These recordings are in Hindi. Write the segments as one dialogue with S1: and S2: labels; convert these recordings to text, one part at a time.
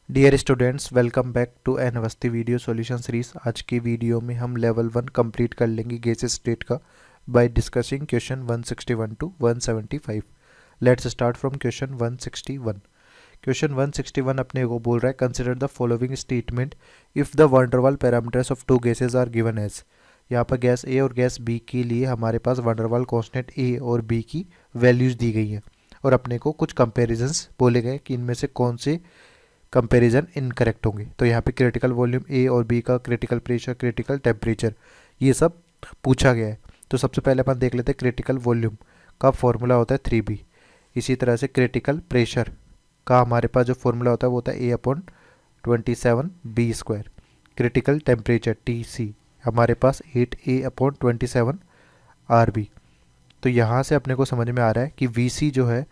S1: Dear students, welcome back to N Awasthi video solution series. आज की वीडियो में हम लेवल 1 कंप्लीट कर लेंगे गैसेस स्टेट का by discussing question 161 to 175। Let's start from question 161। Question 161 अपने को बोल रहा है, consider the following statement if the van der Waals parameters of two gases are given as. यहाँ पर गैस ए और गैस बी के लिए हमारे पास वैन डर वाल कांस्टेंट ए और बी की वैल्यूज दी गई हैं और अपने को कुछ कंपेरिजन्स बोले गए कि इनमें से कौन से कंपैरिजन इनकरेक्ट होंगे। तो यहाँ पे क्रिटिकल वॉल्यूम ए और बी का, क्रिटिकल प्रेशर, क्रिटिकल टेम्परेचर, ये सब पूछा गया है। तो सबसे पहले अपन देख लेते हैं क्रिटिकल वॉल्यूम का फॉर्मूला होता है 3b। इसी तरह से क्रिटिकल प्रेशर का हमारे पास जो फॉर्मूला होता है वो होता है A/27b²। क्रिटिकल टेम्परेचर TC हमारे पास 8A/27 RB। तो यहाँ से अपने को समझ में आ रहा है कि VC जो है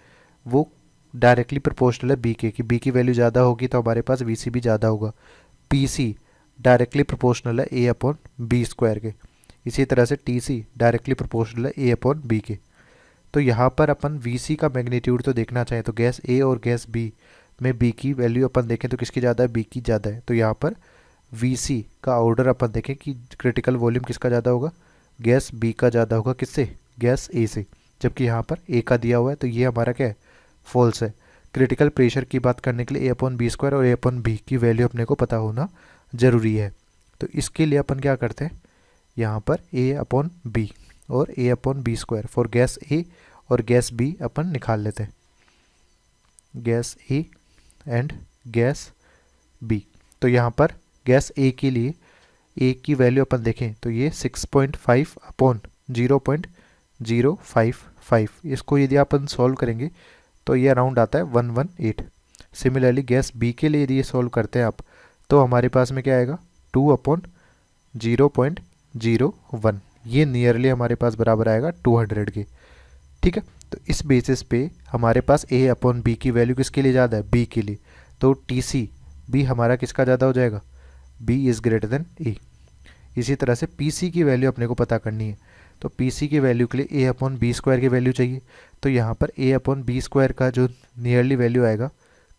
S1: वो डायरेक्टली प्रोपोर्शनल है बी के, कि बी की वैल्यू ज़्यादा होगी तो हमारे पास VC भी ज़्यादा होगा। PC डायरेक्टली प्रोपोर्शनल है A/B² के। इसी तरह से TC डायरेक्टली प्रोपोर्शनल है A/B के। तो यहाँ पर अपन VC का मैग्नीट्यूड तो देखना चाहें तो गैस A और गैस B में B की वैल्यू अपन देखें तो किसकी ज़्यादा है, B की ज़्यादा है। तो यहाँ पर VC का ऑर्डर अपन देखें कि क्रिटिकल वॉल्यूम किसका ज़्यादा होगा, गैस B का ज़्यादा होगा। किससे, गैस A से। जबकि यहाँ पर A का दिया हुआ है तो ये हमारा क्या है, फॉल्स है। क्रिटिकल प्रेशर की बात करने के लिए A/B² और A/B की वैल्यू अपने को पता होना ज़रूरी है। तो इसके लिए अपन क्या करते हैं, यहाँ पर A/B और A/B² फॉर गैस A और गैस B अपन निकाल लेते हैं, gas A and gas B। तो यहाँ पर गैस A के लिए A की वैल्यू अपन देखें तो ये 6.5/0.055। इसको यदि अपन सॉल्व करेंगे तो ये अराउंड आता है 118। सिमिलरली गैस बी के लिए यदि ये सॉल्व करते हैं आप तो हमारे पास में क्या आएगा, 2/0.01। ये नियरली हमारे पास बराबर आएगा 200 के। ठीक है, तो इस बेसिस पे हमारे पास A/B की वैल्यू किसके लिए ज़्यादा है, बी के लिए। तो TC भी हमारा किसका ज़्यादा हो जाएगा, B is greater than A। इसी तरह से PC की वैल्यू अपने को पता करनी है। तो PC की वैल्यू के लिए A/B² की वैल्यू चाहिए। तो यहाँ पर A/B² का जो नियरली वैल्यू आएगा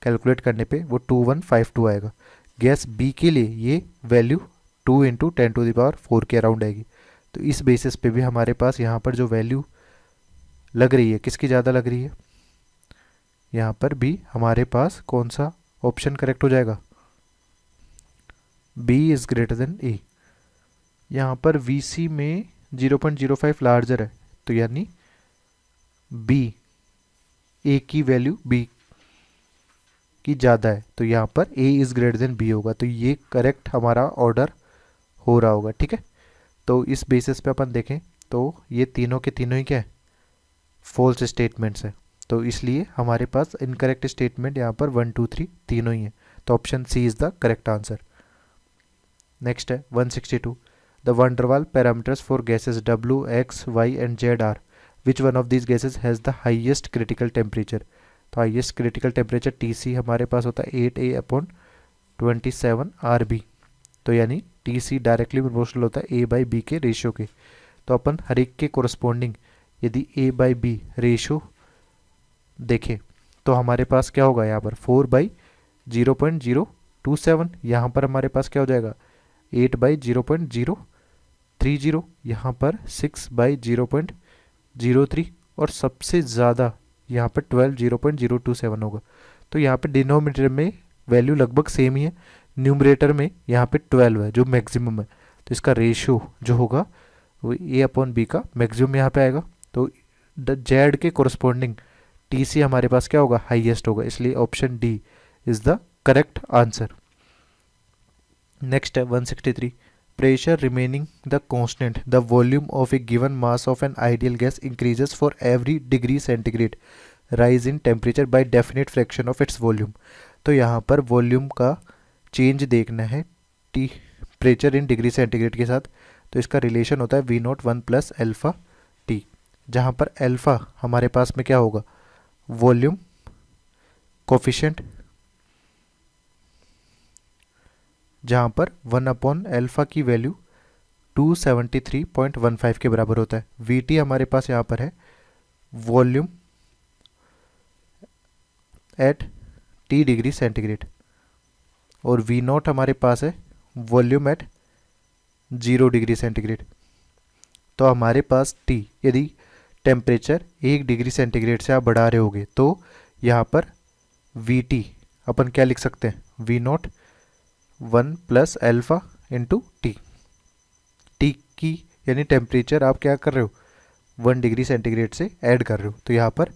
S1: कैलकुलेट करने पे वो 2152 आएगा। गैस B के लिए ये वैल्यू 2 × 10⁴ के अराउंड आएगी। तो इस बेसिस पे भी हमारे पास यहाँ पर जो वैल्यू लग रही है किसकी ज़्यादा लग रही है, यहाँ पर भी हमारे पास कौन सा ऑप्शन करेक्ट हो जाएगा, B is greater than A। यहाँ पर VC में 0.05 लार्जर है तो यानी B, A की वैल्यू B की ज़्यादा है तो यहाँ पर A is greater than B होगा। तो ये करेक्ट हमारा ऑर्डर हो रहा होगा। ठीक है, तो इस बेसिस पे अपन देखें तो ये तीनों के तीनों ही क्या है, फॉल्स स्टेटमेंट्स है। तो इसलिए हमारे पास इनकरेक्ट स्टेटमेंट यहाँ पर 1 2 3 तीनों ही है। तो option C is the correct answer. Next है 162। The van der Waal parameters for gases W, X, Y and Z are which one of these gases has the highest critical temperature। तो highest critical temperature TC हमारे पास होता है 8A/27 RB। तो यानी TC डायरेक्टली प्रोपोर्शनल होता है A/B के रेशियो के। तो अपन हर एक के कोरस्पॉन्डिंग यदि A/B रेशियो देखें तो हमारे पास क्या होगा, यहाँ पर 4/0.027। यहाँ पर हमारे पास क्या हो जाएगा, 8/0.030। यहाँ पर 6/0.03 और सबसे ज़्यादा यहाँ पर 12/0.027 होगा। तो यहाँ पे डिनोमिनेटर में वैल्यू लगभग सेम ही है, न्यूमरेटर में यहाँ पे 12 है जो मैक्सिमम है। तो इसका रेशियो जो होगा वो A/B का मैक्सिमम यहाँ पे आएगा। तो जेड के कोरस्पॉन्डिंग TC हमारे पास क्या होगा, हाईएस्ट होगा। इसलिए option D is the correct answer. Next है 163। Pressure remaining the constant, the volume of a given mass of an ideal gas increases for every degree centigrade rise in temperature by definite fraction of its volume। तो यहाँ पर वॉल्यूम का चेंज देखना है टेम्परेचर इन डिग्री सेंटीग्रेड के साथ। तो इसका रिलेशन होता है V0 1 + α/T, जहाँ पर अल्फ़ा हमारे पास में क्या होगा, वॉल्यूम कोफिशिएंट, जहाँ पर 1/α की वैल्यू 273.15 के बराबर होता है। VT हमारे पास यहाँ पर है volume at T degree centigrade. और वी नॉट हमारे पास है वॉल्यूम एट 0 डिग्री सेंटीग्रेड। तो हमारे पास टी, यदि टेम्परेचर 1 डिग्री सेंटीग्रेड से आप बढ़ा रहे होगे तो यहाँ पर वी टी अपन क्या लिख सकते हैं, वी नॉट 1 + α × टी। टी की यानी टेम्परेचर आप क्या कर रहे हो, 1 डिग्री सेंटीग्रेड से ऐड कर रहे हो, तो यहाँ पर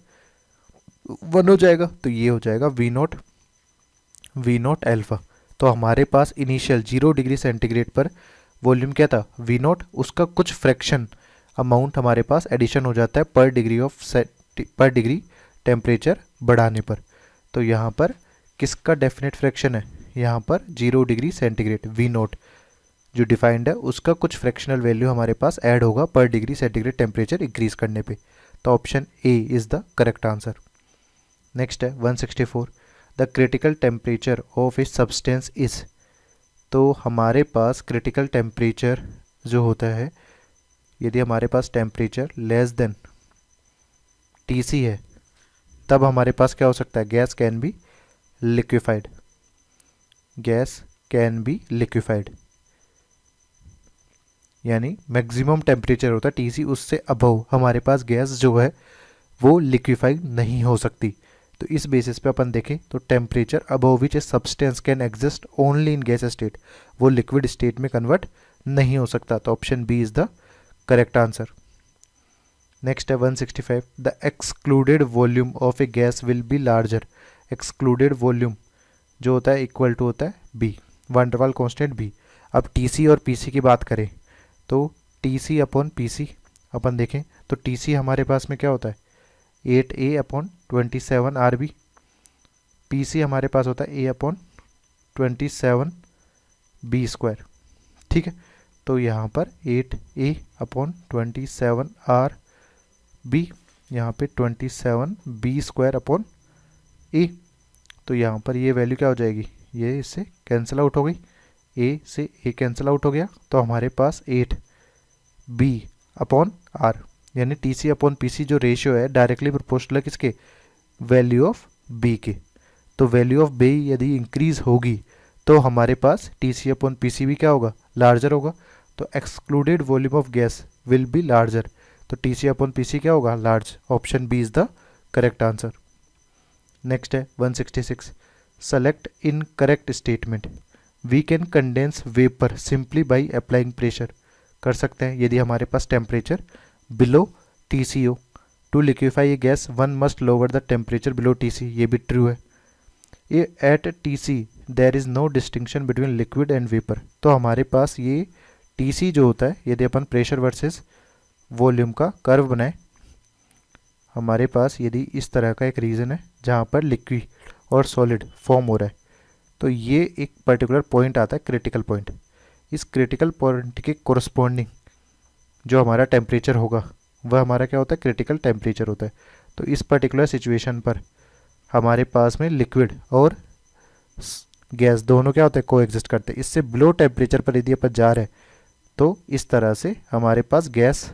S1: 1 हो जाएगा, तो ये हो जाएगा वी नॉट अल्फा। तो हमारे पास इनिशियल 0 डिग्री सेंटीग्रेड पर वॉल्यूम क्या था, वी नॉट, उसका कुछ फ्रैक्शन अमाउंट हमारे पास एडिशन हो जाता है पर डिग्री टेम्परेचर बढ़ाने पर। तो यहाँ पर किसका डेफिनेट फ्रैक्शन है, यहाँ पर 0 डिग्री सेंटीग्रेड वी नॉट जो डिफाइंड है उसका कुछ फ्रैक्शनल वैल्यू हमारे पास ऐड होगा पर डिग्री सेंटीग्रेड टेम्परेचर इंक्रीज करने पे। तो option A is the correct answer. Next है 164, the critical temperature of a substance is. तो हमारे पास क्रिटिकल टेम्परेचर जो होता है, यदि हमारे पास टेम्परेचर लेस देन टीसी है तब हमारे पास क्या हो सकता है, gas can be liquefied, gas can be liquefied, यानी मैक्सिमम टेम्परेचर होता है टीसी, उससे अबव हमारे पास गैस जो है वो लिक्विफाई नहीं हो सकती। तो इस बेसिस पे अपन देखें तो temperature above which a substance can exist only in gas state, वो लिक्विड स्टेट में कन्वर्ट नहीं हो सकता। तो option B is the correct answer. Next है 165, the excluded volume of a gas will be larger. Excluded volume जो होता है इक्वल टू होता है बी, वंडरवाल कांस्टेंट बी। अब टीसी और पीसी की बात करें तो टीसी अपॉन पीसी अपन देखें तो टीसी हमारे पास में क्या होता है 8A/27 RB, पीसी हमारे पास होता है A/27B²। ठीक है, तो यहाँ पर 8A/27 RB, यहाँ पे 27B²/A। तो यहाँ पर ये वैल्यू क्या हो जाएगी, ये इससे कैंसिल आउट हो गई, ए से ए कैंसिल आउट हो गया, तो हमारे पास 8B/R, यानी TC/PC जो रेशियो है डायरेक्टली प्रोपोर्शनल है किसके, वैल्यू ऑफ B के। तो वैल्यू ऑफ B यदि इंक्रीज होगी तो हमारे पास TC/PC भी क्या होगा, लार्जर होगा। तो excluded volume of gas will be larger, तो TC/PC क्या होगा, large. Option B is the correct answer. Next है 166, select in correct statement. We can condense vapour simply by applying pressure. कर सकते हैं, यदि हमारे पास टेम्परेचर बिलो TC हो, to liquefy a gas one must lower the temperature below TC, ये भी ट्रू है। ये at TC there is no distinction between liquid and vapour. तो हमारे पास ये TC जो होता है, यदि अपन प्रेशर वर्सेस वॉल्यूम का कर्व बनाए, हमारे पास यदि इस तरह का एक रीजन है जहाँ पर लिक्विड और सॉलिड फॉर्म हो रहा है, तो ये एक पर्टिकुलर पॉइंट आता है क्रिटिकल पॉइंट। इस क्रिटिकल पॉइंट के कोरस्पॉन्डिंग जो हमारा टेम्परेचर होगा वह हमारा क्या होता है, क्रिटिकल टेम्परेचर होता है। तो इस पर्टिकुलर सिचुएशन पर हमारे पास में लिक्विड और गैस दोनों क्या होते हैं, को एग्जिस्ट करते हैं। इससे बिलो टेम्परेचर पर यदि अपन जा रहे हैं तो इस तरह से हमारे पास गैस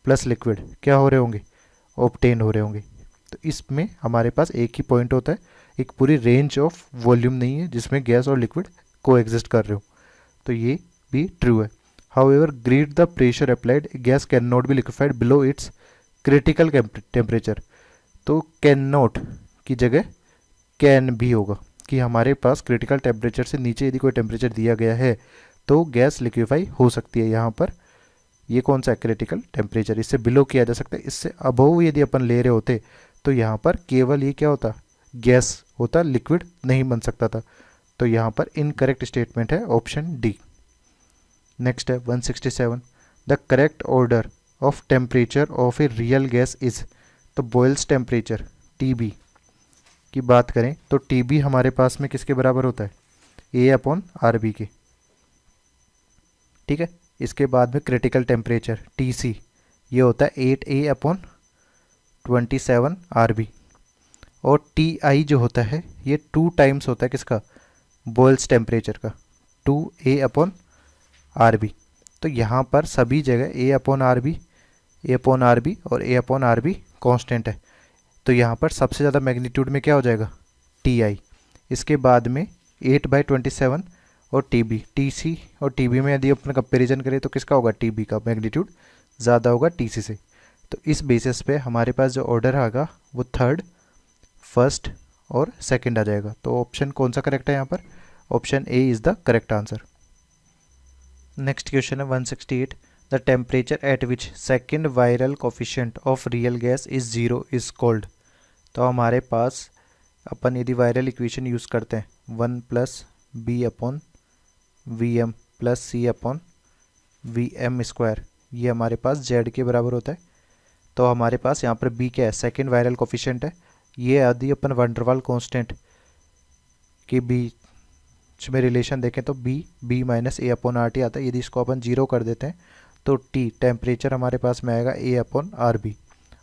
S1: प्लस लिक्विड क्या हो रहे होंगे, ऑब्टेन हो रहे होंगे। तो इसमें हमारे पास एक ही पॉइंट होता है, एक पूरी रेंज ऑफ वॉल्यूम नहीं है जिसमें गैस और लिक्विड को एग्जिस्ट कर रहे हो। तो ये भी ट्रू है। However great the pressure applied gas can not be liquefied below it's critical temperature. तो कैन नॉट की जगह कैन भी होगा कि हमारे पास क्रिटिकल टेम्परेचर से नीचे यदि कोई टेम्परेचर दिया गया है तो गैस लिक्विफाई हो सकती है। यहाँ पर ये कौन सा है, क्रिटिकल टेम्परेचर, इससे बिलो किया जा सकता है। इससे अबव यदि अपन ले रहे होते तो यहाँ पर केवल ये क्या होता, गैस होता, लिक्विड नहीं बन सकता था। तो यहाँ पर इनकरेक्ट स्टेटमेंट है ऑप्शन डी। नेक्स्ट है 167, the correct order of temperature of a real gas is. तो बॉयल्स टेम्परेचर TB की बात करें तो TB हमारे पास में किसके बराबर होता है, A/RB के। ठीक है, इसके बाद में क्रिटिकल टेम्परेचर TC ये होता है 8A/27 RB, और TI जो होता है ये 2 टाइम्स होता है किसका, बॉयल्स टेम्परेचर का, 2A/RB। तो यहाँ पर सभी जगह A/RB और A/RB कांस्टेंट है। तो यहाँ पर सबसे ज़्यादा मैग्नीट्यूड में क्या हो जाएगा, TI, इसके बाद में 8/27 और TB, TC और TB में यदि अपन कंपेरिजन करें तो किसका होगा, TB का मैग्नीट्यूड ज़्यादा होगा TC से। तो इस बेसिस पे हमारे पास जो ऑर्डर आएगा वो थर्ड, फर्स्ट और सेकंड आ जाएगा। तो ऑप्शन कौन सा करेक्ट है यहाँ पर, option A is the correct answer. Next question है 168, the temperature at which second viral coefficient of real gas is zero is cold. तो हमारे पास अपन यदि वायरल इक्वेशन यूज़ करते हैं 1+b/(v)+c/(vm², ये हमारे पास z के बराबर होता है। तो हमारे पास यहाँ पर b क्या है, सेकेंड वायरल कोफिशिएंट है। ये यदि अपन वंडरवाल कांस्टेंट के बीच में रिलेशन देखें तो b/(a/RT आता है। यदि इसको अपन जीरो कर देते हैं तो t टेम्परेचर हमारे पास में आएगा a/RB,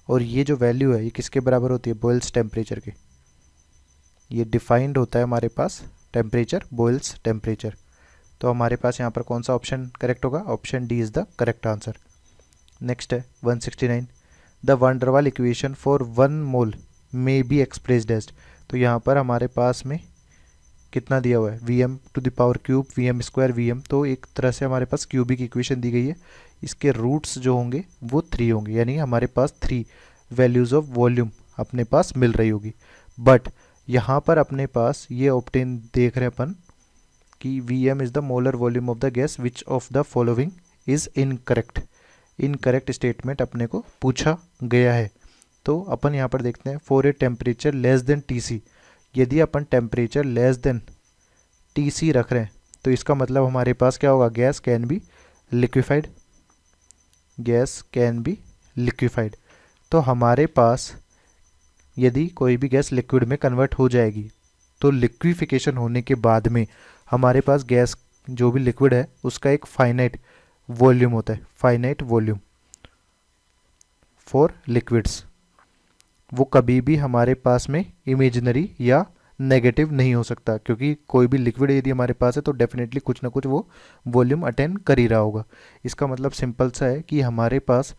S1: और ये जो वैल्यू है ये किसके बराबर होती है, बॉयल्स टेम्परेचर के। ये डिफाइंड होता है हमारे पास टेम्परेचर, बॉयल्स टेम्परेचर। तो हमारे पास यहाँ पर कौन सा ऑप्शन करेक्ट होगा, option D is the correct answer. Next है 169, the van der Waals equation for 1 mole may be expressed as. तो यहाँ पर हमारे पास में कितना दिया हुआ है, Vm⁻³ Vm², Vm, तो एक तरह से हमारे पास क्यूबिक इक्वेशन दी गई है। इसके रूट्स जो होंगे वो 3 होंगे, यानी हमारे पास 3 वैल्यूज़ ऑफ वॉल्यूम अपने पास मिल रही होगी। बट यहाँ पर अपने पास ये ऑप्टेन देख रहे हैं अपन कि Vm is the molar volume of the gas which of the following is incorrect. Incorrect statement अपने को पूछा गया है। तो अपन यहाँ पर देखते हैं, for a temperature less then TC, यदि अपन टेम्परेचर लेस देन TC रख रहे हैं तो इसका मतलब हमारे पास क्या होगा, gas can be liquefied, gas can be liquefied. तो हमारे पास यदि कोई भी गैस लिक्विड में कन्वर्ट हो जाएगी तो लिक्विफिकेशन होने के बाद में हमारे पास गैस जो भी लिक्विड है उसका एक फाइनाइट वॉल्यूम होता है, फाइनाइट वॉल्यूम फॉर लिक्विड्स। वो कभी भी हमारे पास में इमेजिनरी या नेगेटिव नहीं हो सकता, क्योंकि कोई भी लिक्विड यदि हमारे पास है तो डेफिनेटली कुछ ना कुछ वो वॉल्यूम अटेन कर ही रहा होगा। इसका मतलब सिंपल सा है कि हमारे पास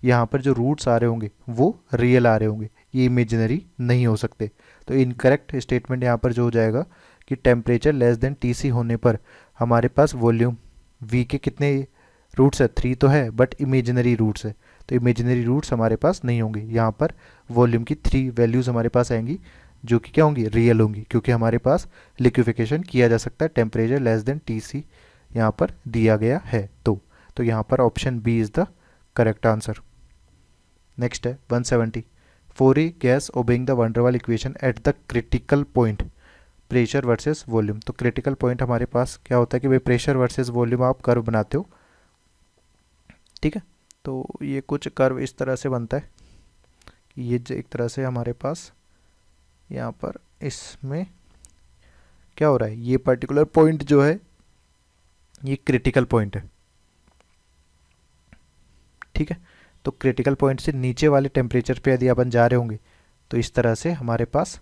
S1: यहाँ पर जो रूट्स आ रहे होंगे वो रियल आ रहे होंगे, ये इमेजिनरी नहीं हो सकते। तो इनकरेक्ट स्टेटमेंट यहाँ पर जो हो जाएगा कि टेम्परेचर लेस देन TC होने पर हमारे पास वॉल्यूम V के कितने रूट्स है, 3 तो है, बट इमेजिनरी रूट्स है। तो इमेजिनरी रूट्स हमारे पास नहीं होंगे, यहाँ पर वॉल्यूम की 3 वैल्यूज़ हमारे पास आएंगी जो कि क्या होंगी, रियल होंगी, क्योंकि हमारे पास लिक्विफिकेशन किया जा सकता है टेम्परेचर लेस देन TC यहाँ पर दिया गया है। तो यहाँ पर option B is the correct answer. Next है 170, for a gas obeying the van der Waals equation at the critical point pressure versus volume. तो क्रिटिकल पॉइंट हमारे पास क्या होता है कि भाई प्रेशर वर्सेस वॉल्यूम आप कर्व बनाते हो, ठीक है। तो ये कुछ कर्व इस तरह से बनता है कि ये एक तरह से हमारे पास यहाँ पर इसमें क्या हो रहा है, ये पर्टिकुलर पॉइंट जो है ये क्रिटिकल पॉइंट है, ठीक है। तो क्रिटिकल पॉइंट से नीचे वाले टेम्परेचर पे यदि अपन जा रहे होंगे तो इस तरह से हमारे पास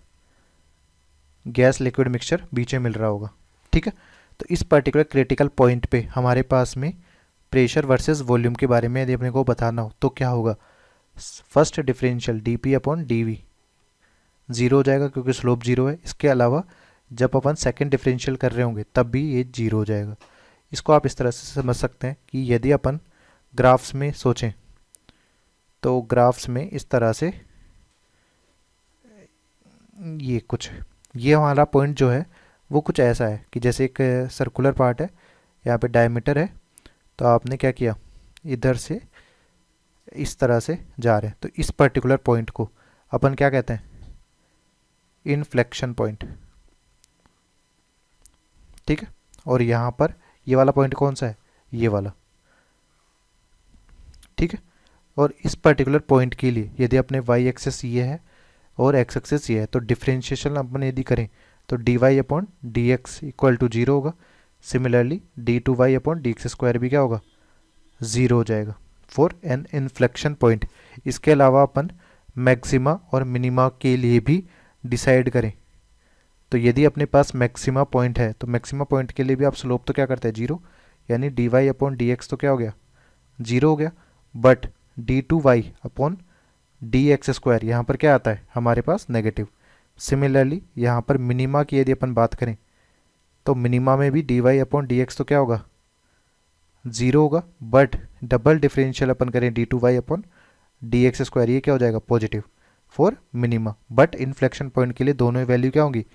S1: गैस लिक्विड मिक्सचर बीच में मिल रहा होगा, ठीक है। तो इस पर्टिकुलर क्रिटिकल पॉइंट पे हमारे पास में प्रेशर वर्सेस वॉल्यूम के बारे में यदि अपने को बताना हो तो क्या होगा, फर्स्ट डिफरेंशियल dP/dV ज़ीरो हो जाएगा क्योंकि स्लोप ज़ीरो है। इसके अलावा जब अपन सेकंड डिफरेंशियल कर रहे होंगे तब भी ये ज़ीरो हो जाएगा। इसको आप इस तरह से समझ सकते हैं कि यदि अपन ग्राफ्स में सोचें तो ग्राफ्स में इस तरह से ये हमारा पॉइंट जो है वो कुछ ऐसा है कि जैसे एक सर्कुलर पार्ट है, यहाँ पे डायमीटर है, तो आपने क्या किया, इधर से इस तरह से जा रहे हैं। तो इस पर्टिकुलर पॉइंट को अपन क्या कहते हैं, इनफ्लेक्शन पॉइंट, ठीक है। और यहाँ पर ये वाला पॉइंट कौन सा है, ये वाला, ठीक है। और इस पर्टिकुलर पॉइंट के लिए यदि अपने y एक्सेस ये है और x एक्सेस ये है तो डिफरेंशिएशन अपन यदि करें तो dy/dx इक्वल टू 0 होगा। सिमिलरली d2y/dx² भी क्या होगा, 0 हो जाएगा फॉर एन इन्फ्लेक्शन पॉइंट। इसके अलावा अपन मैक्सिमा और मिनिमा के लिए भी डिसाइड करें तो यदि अपने पास मैक्सिमा पॉइंट है तो मैक्सिमा पॉइंट के लिए भी आप स्लोप तो क्या करते हैं, 0, यानी dy/dx तो क्या हो गया, 0 हो गया। बट d2y/dx² यहाँ पर क्या आता है हमारे पास, नेगेटिव। सिमिलरली यहाँ पर मिनिमा की यदि अपन बात करें तो मिनिमा में भी dy अपॉन डी एक्स तो क्या होगा, ज़ीरो होगा, बट डबल डिफरेंशियल अपन करें d2y upon D x square, ये क्या हो जाएगा, positive for minima, but inflection point के लिए दोनों ही वैल्यू क्या होंगी,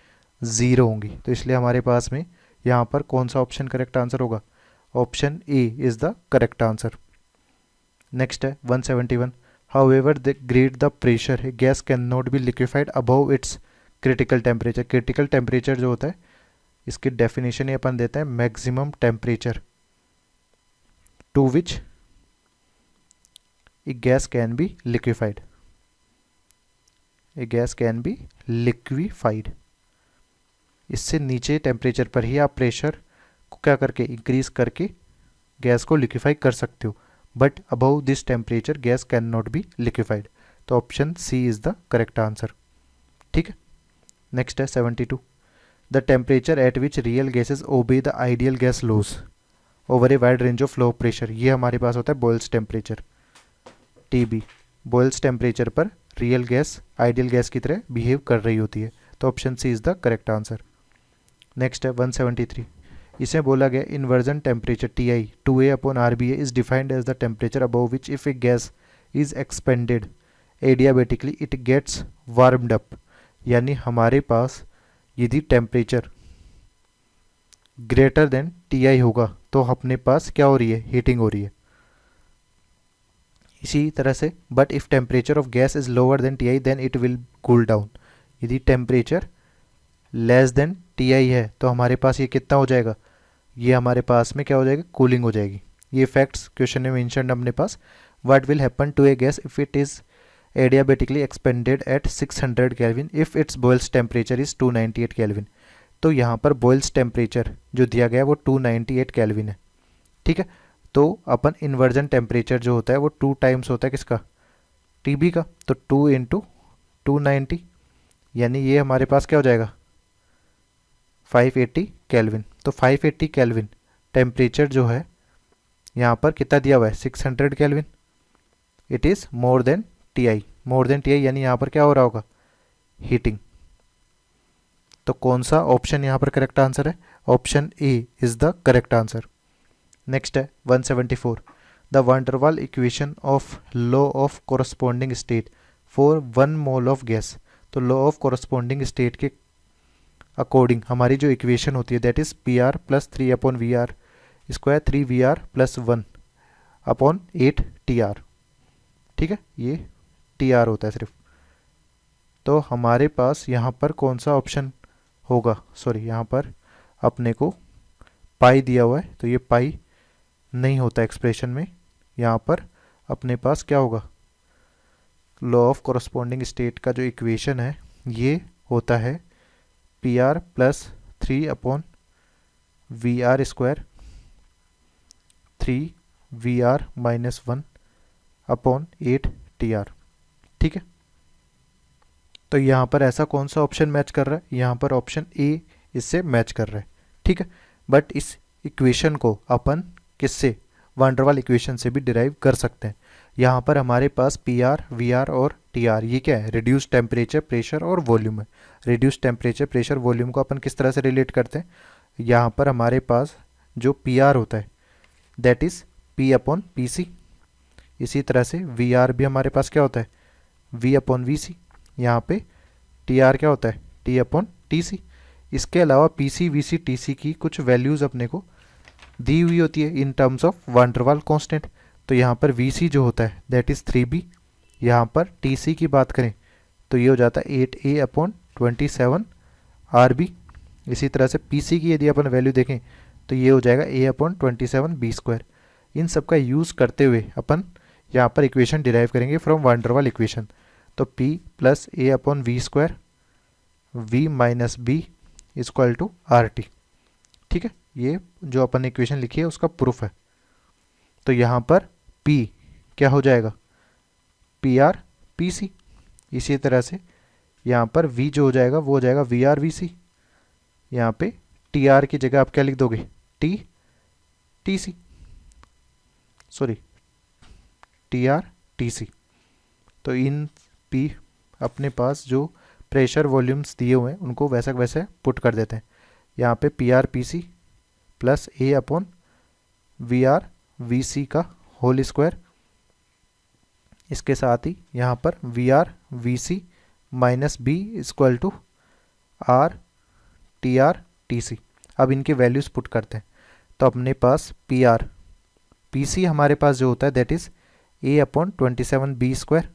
S1: ज़ीरो होंगी। तो इसलिए हमारे पास में यहाँ पर कौन सा ऑप्शन करेक्ट आंसर होगा, option A is the correct answer. Next है 171, however the great the pressure gas can not be liquefied above its critical temperature. Critical temperature जो होता है इसकी डेफिनेशन ही अपन देते हैं maximum temperature to which a gas can be liquefied, a gas can be liquefied. इससे नीचे टेम्परेचर पर ही आप प्रेशर को क्या करके इंक्रीज करके गैस को लिक्विफाई कर सकते हो, but above this temperature gas can not be liquefied. तो option C is the correct answer. ठीक है, नेक्स्ट है 72, the temperature at which real gases obey the ideal gas laws over a wide range of low pressure. ये हमारे पास होता है Boyle's temperature, TB. Boyle's temperature पर रियल गैस आइडियल गैस की तरह बिहेव कर रही होती है। तो option C is the correct answer. Next है 173, इसे बोला गया inversion temperature T I two A upon R B A is defined as the temperature above which if a gas is expanded adiabatically it gets warmed up. यानी हमारे पास यदि temperature greater than T I होगा तो अपने पास क्या हो रही है, हीटिंग हो रही है। इसी तरह से but if temperature of gas is lower than T I then it will cool down. यदि temperature less than T I है तो हमारे पास ये कितना हो जाएगा, ये हमारे पास में क्या हो जाएगा, कूलिंग हो जाएगी। ये फैक्ट्स क्वेश्चन में मेंशन्ड अपने पास। What will happen to a gas if it is adiabatically expanded at 600 Kelvin if it's Boyle's temperature is 298 Kelvin. तो यहाँ पर बॉयल्स टेम्परेचर जो दिया गया है वो 298 केल्विन है। ठीक है, तो अपन इन्वर्जन टेम्परेचर जो होता है वो 2 टाइम्स होता है किसका, टीबी का। तो 2 इंटू 290 यानी ये हमारे पास क्या हो जाएगा, 580 केल्विन। तो 580 केल्विन टेम्परेचर जो है यहाँ पर कितना दिया हुआ है, 600 kelvin. It is more than T I, more than T आई यानी यहाँ पर क्या हो रहा होगा, हीटिंग। तो कौन सा ऑप्शन यहाँ पर करेक्ट आंसर है, option A is the correct answer. Next है 174, the van der Waals equation of law of corresponding state for 1 mole of gas. तो लॉ ऑफ कोरस्पॉन्डिंग स्टेट के अकॉर्डिंग हमारी जो इक्वेशन होती है that is P R plus 3 upon V R square 3 V R plus 1 upon 8 T R. ठीक है, ये टी आर होता है सिर्फ। तो हमारे पास यहाँ पर कौन सा ऑप्शन होगा, सॉरी यहाँ पर अपने को पाई दिया हुआ है तो ये पाई नहीं होता एक्सप्रेशन में। यहाँ पर अपने पास क्या होगा, लॉ ऑफ कोरस्पॉन्डिंग स्टेट का जो इक्वेशन है ये होता है P R plus 3 upon V R square 3 V R minus 1 upon 8 T R. ठीक है, तो यहाँ पर ऐसा कौन सा ऑप्शन मैच कर रहा है, यहाँ पर ऑप्शन ए इससे मैच कर रहा है। ठीक है, बट इस इक्वेशन को अपन किससे, वैन डर वाल इक्वेशन से भी डिराइव कर सकते हैं। यहाँ पर हमारे पास पी आर वी आर और टी आर ये क्या है, रिड्यूस टेम्परेचर प्रेशर और वॉल्यूम है। रिड्यूस टेम्परेचर प्रेशर वॉल्यूम को अपन किस तरह से रिलेट करते हैं, यहाँ पर हमारे पास जो पी आर होता है that is P upon P C. इसी तरह से वी आर भी हमारे पास क्या होता है, वी अपॉन वी सी। यहाँ पे टी आर क्या होता है, टी अपॉन टी सी। इसके अलावा P C V C T C की कुछ वैल्यूज़ अपने को दी हुई होती है in terms of van der वाल कांस्टेंट। तो यहाँ पर वी सी जो होता है दैट इज़ 3b। यहाँ पर टी सी की बात करें तो ये हो जाता है 8a अपॉन 27 RB। इसी तरह से पी सी की यदि अपन वैल्यू देखें तो ये हो जाएगा a अपॉन 27 b स्क्वायर। इन सब का यूज़ करते हुए अपन यहाँ पर इक्वेशन डिराइव करेंगे from van der Waals equation. तो p plus a upon V square v minus B equal to R T. ठीक है, ये जो अपन ने इक्वेशन लिखी है उसका प्रूफ है। तो यहाँ पर p क्या हो जाएगा, पी आर पी सी। इसी तरह से यहाँ पर v जो हो जाएगा वो हो जाएगा वी आर वी सी। यहाँ पे टी आर की जगह आप क्या लिख दोगे, T T C, sorry T R T C. तो इन p अपने पास जो प्रेशर वॉल्यूम्स दिए हुए हैं उनको वैसा वैसे पुट कर देते हैं। यहाँ पे P R P C plus A upon V R V C का होल स्क्वायर, इसके साथ ही यहाँ पर V R V C minus B equal to R T C. अब इनके वैल्यूज़ पुट करते हैं। तो अपने पास पी सी हमारे पास जो होता है that is A upon 27 B square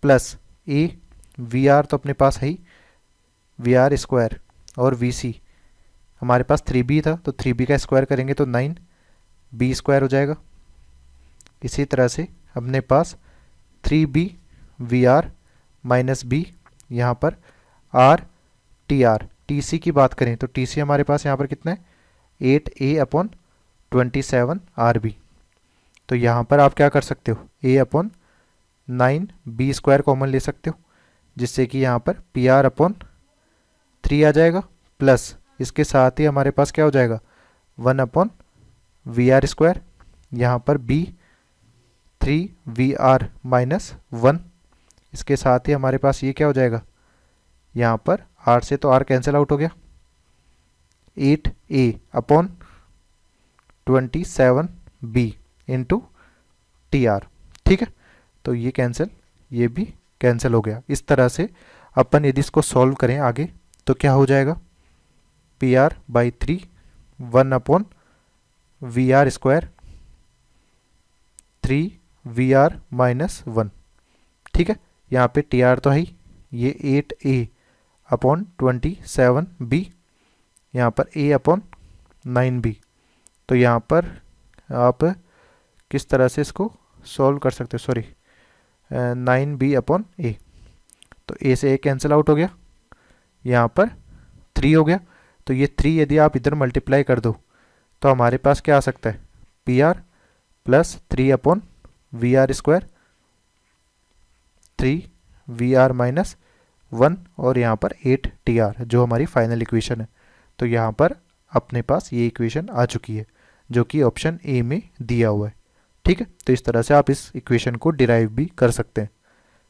S1: plus A V R तो अपने पास है ही वी आर स्क्वायर, और वी सी हमारे पास 3b था तो 3b का स्क्वायर करेंगे तो 9b स्क्वायर हो जाएगा। इसी तरह से अपने पास 3b V R minus B, यहाँ पर आर टी सी की बात करें तो टी सी हमारे पास यहाँ पर कितना है 8a अपॉन 27 आर बी। तो यहाँ पर आप क्या कर सकते हो a upon 9b square common ले सकते हो, जिससे कि यहाँ पर पी आर अपॉन 3 आ जाएगा, प्लस इसके साथ ही हमारे पास क्या हो जाएगा 1 अपॉन वी आर स्क्वायर, यहाँ पर b 3 VR माइनस 1, इसके साथ ही हमारे पास ये क्या हो जाएगा, यहाँ पर r से तो r कैंसिल आउट हो गया, 8a upon 27b into T R. ठीक है, तो ये कैंसिल, ये भी कैंसिल हो गया। इस तरह से अपन यदि इसको सॉल्व करें आगे तो क्या हो जाएगा P R by 3 1 upon V R square 3 V R minus 1। ठीक है, यहाँ पे टी आर तो है ही, ये 8a अपॉन 27b, यहाँ पर a अपॉन 9b। तो यहाँ पर आप किस तरह से इसको सॉल्व कर सकते हो, सॉरी 9b अपॉन a, तो a से a कैंसिल आउट हो गया, यहाँ पर 3 हो गया। तो ये 3 यदि आप इधर मल्टीप्लाई कर दो तो हमारे पास क्या आ सकता है P R plus 3 upon V R square 3 V R minus 1, और यहाँ पर 8 टी आर जो हमारी फाइनल इक्वेशन है। तो यहाँ पर अपने पास ये इक्वेशन आ चुकी है जो कि ऑप्शन ए में दिया हुआ है। ठीक है, तो इस तरह से आप इस इक्वेशन को डिराइव भी कर सकते हैं।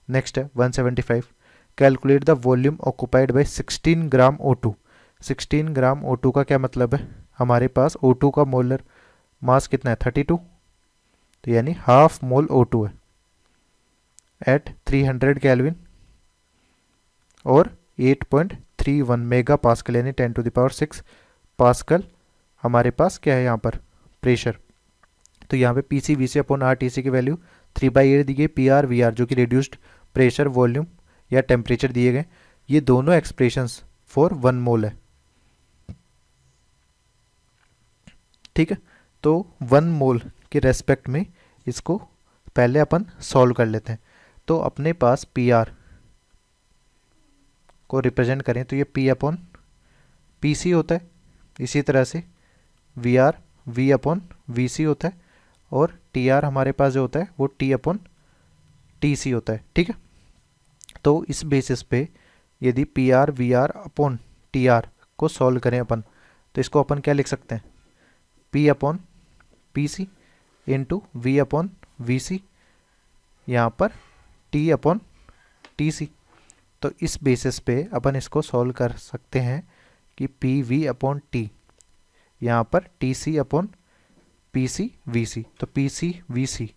S1: नेक्स्ट है 175, calculate the volume occupied by 16 gram O2। 16 gram O2 का क्या मतलब है, हमारे पास O2 का मोलर मास कितना है 32, तो यानी हाफ मोल O2 है एट 300 केल्विन और 8.31 मेगा पास्कल यानी 10⁶ पास्कल हमारे पास क्या है यहाँ पर प्रेशर। तो यहाँ पे P C V C upon R T C की वैल्यू 3/8 दी गई, पी आर वी आर जो कि रिड्यूस्ड प्रेशर वॉल्यूम या टेम्परेचर दिए गए। ये दोनों एक्सप्रेशंस फॉर 1 मोल है। ठीक है, तो 1 मोल के रेस्पेक्ट में इसको पहले अपन सॉल्व कर लेते हैं। तो अपने पास पी आर को रिप्रेजेंट करें तो ये पी अपॉन पी सी होता है, इसी तरह से V R V upon V C होता है, और टी आर हमारे पास जो होता है वो टी अपॉन टी सी होता है। ठीक है, तो इस बेसिस पे यदि P R V R upon T R को सॉल्व करें अपन तो इसको अपन क्या लिख सकते हैं P upon P C into V upon V C, यहाँ पर टी अपॉन टी सी। तो इस बेसिस पे अपन इसको सॉल्व कर सकते हैं कि पी वी अपॉन टी, यहाँ पर T C upon P C V C, तो पी सी वी सी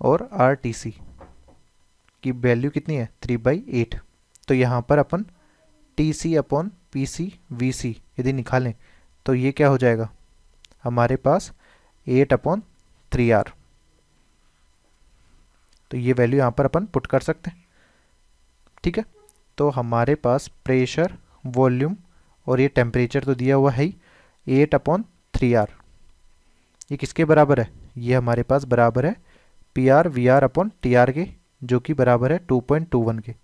S1: और आर टी सी की वैल्यू कितनी है 3/8। तो यहाँ पर अपन T C upon P C V C यदि निकालें तो ये क्या हो जाएगा हमारे पास 8/3R। तो ये वैल्यू यहाँ पर अपन पुट कर सकते हैं। ठीक है, तो हमारे पास प्रेशर वॉल्यूम और ये टेम्परेचर तो दिया हुआ है ही 8/3R। ये किसके बराबर है, ये हमारे पास बराबर है P R V R upon T R के, जो कि बराबर है 2.21 के।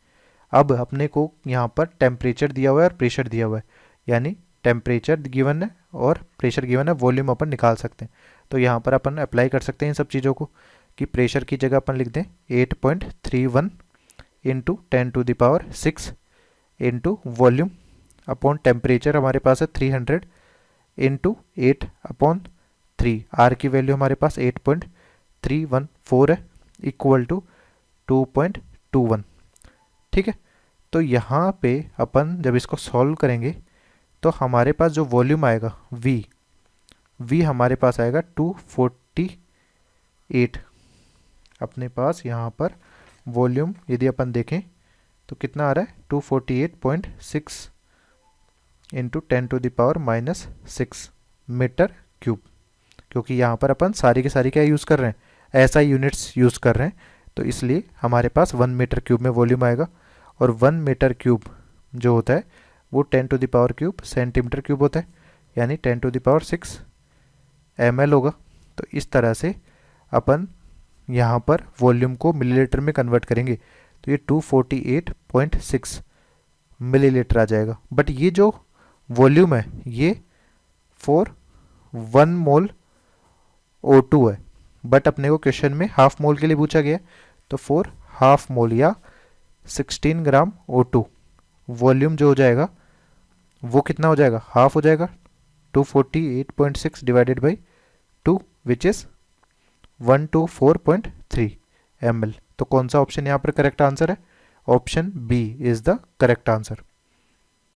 S1: अब अपने को यहाँ पर टेम्परेचर दिया हुआ है और प्रेशर दिया हुआ है, यानी टेम्परेचर गिवन है और प्रेशर गिवन है, वॉल्यूम अपन निकाल सकते हैं। तो यहाँ पर अपन अप्लाई कर सकते हैं इन सब चीज़ों को कि प्रेशर की जगह अपन लिख दें 8.31 into 10⁶ into volume upon temperature हमारे पास है 300 इंटू 8/3। आर की वैल्यू हमारे पास 8.314 है इक्वल टू 2.21। ठीक है, तो यहाँ पे अपन जब इसको सॉल्व करेंगे तो हमारे पास जो वॉल्यूम आएगा V हमारे पास आएगा 248। अपने पास यहाँ पर वॉल्यूम यदि अपन देखें तो कितना आ रहा है 248.6 इंटू 10⁻⁻6 मीटर क्यूब, क्योंकि यहाँ पर अपन सारी की सारी क्या यूज़ कर रहे हैं, SI यूनिट्स यूज़ कर रहे हैं, तो इसलिए हमारे पास 1 मीटर क्यूब में वॉल्यूम आएगा। और 1 मीटर क्यूब जो होता है वो 10⁻³ सेंटीमीटर क्यूब होता है, यानी 10⁻6 ml होगा। तो इस तरह से अपन यहाँ पर वॉल्यूम को मिलीलीटर में कन्वर्ट करेंगे तो ये 248.6 मिलीलीटर आ जाएगा। बट ये जो वॉल्यूम है ये फॉर 1 मोल O2 है, बट अपने को क्वेश्चन में हाफ मोल के लिए पूछा गया है, तो फॉर हाफ मोल या 16 ग्राम O2 वॉल्यूम जो हो जाएगा वो कितना हो जाएगा, हाफ हो जाएगा 248.6 divided by 2 which is 124.3 ml। तो कौन सा ऑप्शन यहाँ पर करेक्ट आंसर है, option B is the correct answer.